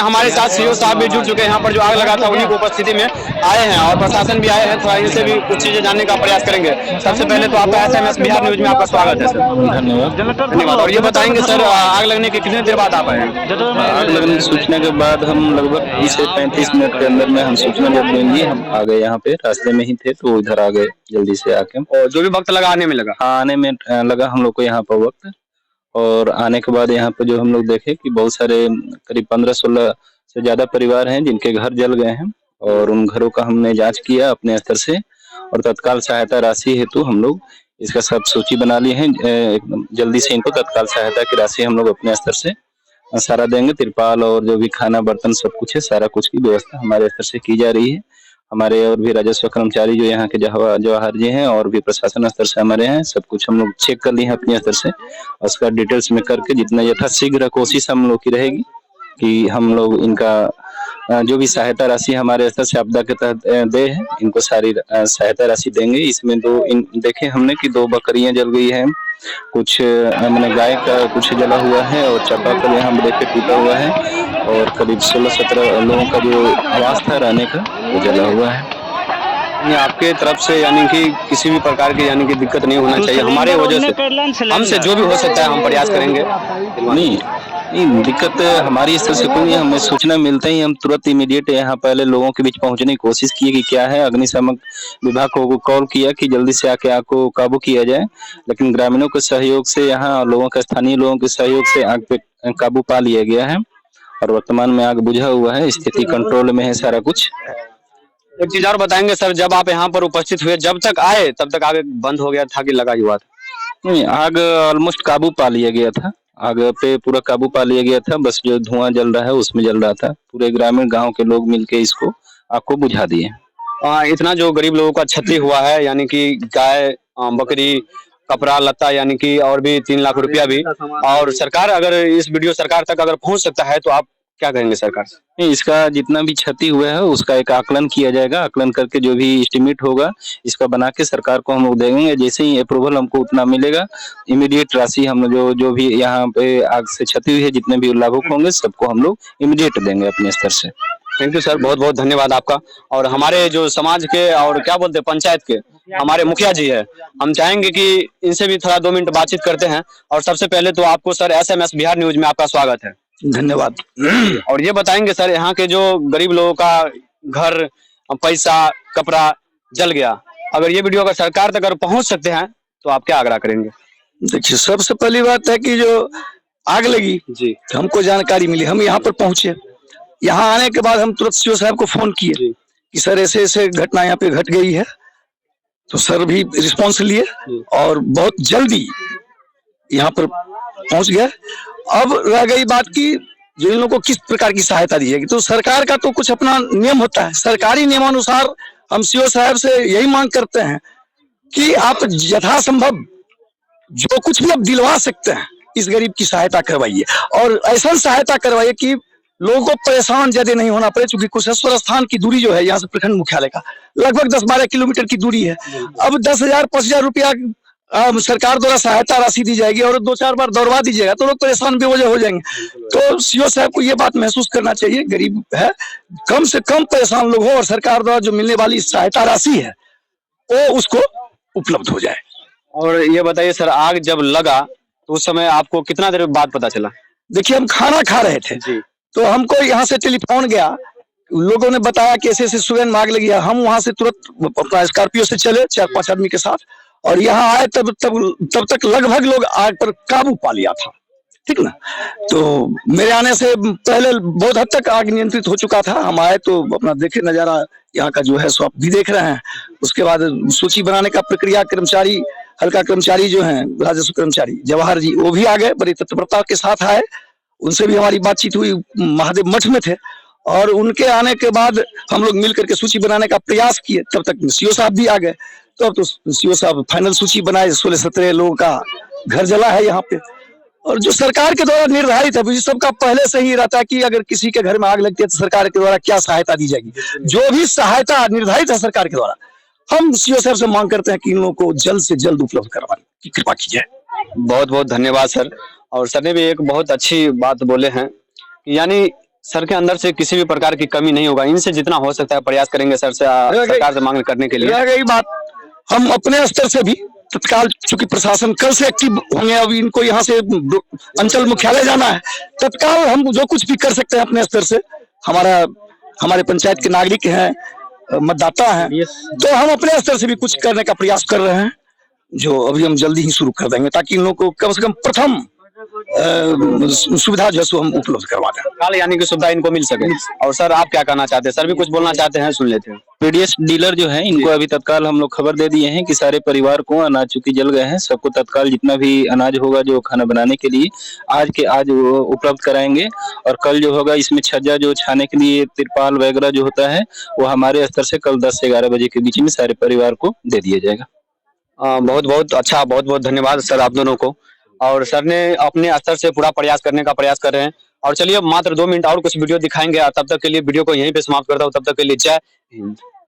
हमारे साथ सीओ साहब भी जुड़ चुके हैं यहाँ पर, जो आग लगा था उन्हीं की उपस्थिति में आए हैं और प्रशासन भी आए हैं। थोड़ा इनसे भी कुछ चीजें जानने का प्रयास करेंगे। सबसे पहले तो आपका SMS बिहार न्यूज में आपका स्वागत है सर। धन्यवाद। धन्यवाद। और ये बताएंगे सर, आग लगने के कितने देर बाद आप आए हैं? आग लगने की सूचना के बाद हम लगभग 30 से 35 मिनट के अंदर में हम सूचना जब मिली हम आ गए। यहाँ पे रास्ते में ही थे तो इधर आ गए जल्दी से आके। और जो भी वक्त लगा आने में लगा? हाँ, आने में लगा हम लोग को यहाँ पर वक्त। और आने के बाद यहाँ पे जो हम लोग देखे कि बहुत सारे करीब 15-16 से ज्यादा परिवार हैं जिनके घर जल गए हैं और उन घरों का हमने जांच किया अपने स्तर से और तत्काल सहायता राशि हेतु हम लोग इसका सब सूची बना ली है। एकदम जल्दी से इनको तत्काल सहायता की राशि हम लोग अपने स्तर से सारा देंगे। तिरपाल और जो भी खाना बर्तन सब कुछ है, सारा कुछ की व्यवस्था हमारे स्तर से की जा रही है। हमारे और भी राजस्व कर्मचारी जो यहाँ के जवाहर जी हैं और भी प्रशासन स्तर से हमारे हैं, सब कुछ हम लोग चेक कर लिए हैं अपने स्तर से। उसका डिटेल्स में करके जितना यथाशीघ्र कोशिश हम लोग की रहेगी कि हम लोग इनका जो भी सहायता राशि हमारे स्तर से आपदा के तहत दे है, इनको सारी सहायता राशि देंगे। इसमें देखे हमने कि 2 बकरियां जल गई है, कुछ मैंने गाय का कुछ जला हुआ है और चापाकल यहाँ देखे टूटा हुआ है और करीब 16-17 लोगों का जो आवास था रहने का वो जला हुआ है। आपके तरफ से यानी कि किसी भी प्रकार की यानी कि दिक्कत नहीं होना चाहिए हमारे वजह से, हमसे जो भी हो सकता है हम प्रयास करेंगे। नहीं दिक्कत हमारी स्तर से कोई नहीं। हमें सूचना मिलते ही हम तुरंत इमीडिएट यहाँ पहले लोगों के बीच पहुंचने की कोशिश की कि क्या है। अग्निशमन विभाग को कॉल किया कि जल्दी से आके आग को काबू किया जाए, लेकिन ग्रामीणों के सहयोग से यहाँ लोगों के स्थानीय लोगों के सहयोग से आग पे काबू पा लिया गया है और वर्तमान में आग बुझा हुआ है, स्थिति कंट्रोल में है सारा कुछ। एक चीज और बताएंगे सर, जब आप यहाँ पर उपस्थित हुए जब तक आए तब तक आग बंद हो गया था कि लगा हुआ था? नहीं, आग ऑलमोस्ट काबू पा लिया गया था। आग पे पूरा काबू पा लिया गया था, बस जो धुआं जल रहा है उसमें जल रहा था। पूरे ग्रामीण गांव के लोग मिलके इसको आग को बुझा दिए। इतना जो गरीब लोगों का क्षति हुआ है यानी कि गाय बकरी कपड़ा लत्ता यानी कि और भी 3 लाख रुपया भी, और सरकार अगर इस वीडियो सरकार तक अगर पहुंच सकता है तो आप क्या कहेंगे सरकार से? नहीं, इसका जितना भी क्षति हुआ है उसका एक आकलन किया जाएगा। आकलन करके जो भी एस्टिमेट होगा इसका बना के सरकार को हम लोग देंगे। जैसे ही अप्रूवल हमको उतना मिलेगा इमीडिएट राशि हम जो भी यहाँ पे आग से क्षति हुई है जितने भी लाभुक होंगे सबको हम लोग इमीडिएट देंगे अपने स्तर से। थैंक यू सर, बहुत बहुत धन्यवाद आपका। और हमारे जो समाज के और क्या बोलते हैं पंचायत के हमारे मुखिया जी है, हम चाहेंगे कि इनसे भी थोड़ा 2 मिनट बातचीत करते हैं। और सबसे पहले तो आपको सर SMS बिहार न्यूज में आपका स्वागत है। धन्यवाद। और ये बताएंगे सर, यहाँ के जो गरीब लोगों का घर पैसा कपड़ा जल गया, अगर ये वीडियो अगर सरकार तक अगर पहुंच सकते हैं तो आप क्या आग्रह करेंगे? देखिए, सबसे पहली बात है कि जो आग लगी जी, हमको जानकारी मिली, हम यहाँ पर पहुंचे। यहाँ आने के बाद हम तुरंत सीओ साहब को फोन किए कि सर ऐसे ऐसे घटना यहाँ पे घट गई है, तो सर भी रिस्पॉन्स लिए और बहुत जल्दी यहाँ पर पहुंच गए। अब रह गई बात की जो इन लोगों को किस प्रकार की सहायता दी जाएगी, तो सरकार का तो कुछ अपना नियम होता है। सरकारी नियमानुसार हम सीओ साहब से यही मांग करते हैं कि आप यथासंभव जो कुछ भी आप दिलवा सकते हैं इस गरीब की सहायता करवाइए और ऐसा सहायता करवाइए कि लोगों को परेशान ज्यादा नहीं होना पड़े। चूंकि कुशेश्वर स्थान की दूरी जो है यहाँ से प्रखंड मुख्यालय का लगभग 10-12 किलोमीटर की दूरी है। अब 10,000-5,000 रुपया सरकार द्वारा सहायता राशि दी जाएगी और 2-4 बार दौड़वा दीजिएगा तो लोग परेशान बेवजह हो जाएंगे। तो सीओ साहब को ये बात महसूस करना चाहिए, गरीब है, कम से कम परेशान लोग हो और सरकार द्वारा जो मिलने वाली सहायता राशि है वो उसको उपलब्ध हो जाए। और ये बताइए सर, आग जब लगा तो उस समय आपको कितना देर बाद पता चला? देखिए, हम खाना खा रहे थे जी, तो हमको यहाँ से टेलीफोन गया, लोगों ने बताया कि ऐसे ऐसे सुबह में आग लगी है। हम वहां से तुरंत अपना स्कॉर्पियो से चले 4-5 आदमी के साथ और यहाँ आए तब तक लगभग लोग आग पर काबू पा लिया था, ठीक ना। तो मेरे आने से पहले बहुत हद तक आग नियंत्रित हो चुका था। हम आए तो अपना देखे नजारा यहाँ का जो है सो आप भी देख रहे हैं। उसके बाद सूची बनाने का प्रक्रिया, कर्मचारी हल्का कर्मचारी जो हैं राजस्व कर्मचारी जवाहर जी वो भी आ गए, बड़ी तत्परता के साथ आए। उनसे भी हमारी बातचीत हुई, महादेव मठ में थे और उनके आने के बाद हम लोग मिल करके सूची बनाने का प्रयास किए। तब तक सीओ साहब भी आ गए, तो अब तो सीओ साहब फाइनल सूची बनाए। 16-17 लोगों का घर जला है यहाँ पे और जो सरकार के द्वारा निर्धारित है, सबका पहले से ही रहता है कि अगर किसी के घर में आग लगती है तो सरकार के द्वारा क्या सहायता दी जाएगी। जो भी सहायता निर्धारित है सरकार के द्वारा, हम सीओ साहब से मांग करते हैं कि इन लोगों को जल्द से जल्द उपलब्ध करवाने की कृपा की जाए। बहुत बहुत धन्यवाद सर। और सर ने भी एक बहुत अच्छी बात बोले हैं, यानी सर के अंदर से किसी भी प्रकार की कमी नहीं होगा, इनसे जितना हो सकता है प्रयास करेंगे सर से सरकार से मांग करने के लिए। रह गई बात, हम अपने स्तर से भी तत्काल, चूंकि प्रशासन कल से एक्टिव होंगे, अभी इनको यहाँ से अंचल मुख्यालय जाना है, तत्काल हम जो कुछ भी कर सकते हैं अपने स्तर से, हमारे पंचायत के नागरिक हैं, मतदाता हैं, तो हम अपने स्तर से भी कुछ करने का प्रयास कर रहे हैं, जो अभी हम जल्दी ही शुरू कर देंगे, ताकि इन लोगों को कम से कम प्रथम सुविधा जो है हम उपलब्ध करवा दें। काल यानी कि सुविधा इनको मिल सके। और सर आप क्या कहना चाहते हैं? सर भी कुछ बोलना चाहते हैं, सुन लेते हैं। पीडीएस डीलर जो है इनको अभी तत्काल हम लोग खबर दे दिए हैं कि सारे परिवार को अनाज चूंकि जल गए हैं, सबको तत्काल जितना भी अनाज होगा जो खाना बनाने के लिए आज के आज वो उपलब्ध कराएंगे। और कल जो होगा इसमें छज्जा जो छाने के लिए तिरपाल वगैरह जो होता है वो हमारे स्तर से कल 10 से 11 बजे के बीच में सारे परिवार को दे दिया जाएगा। बहुत बहुत अच्छा, बहुत बहुत धन्यवाद सर आप दोनों को। और सर ने अपने स्तर से पूरा प्रयास करने का प्रयास कर रहे हैं। और चलिए मात्र 2 मिनट और कुछ वीडियो दिखाएंगे, तब तक के लिए वीडियो को यहीं पे समाप्त करता हूँ। तब तक के लिए जय हिंद।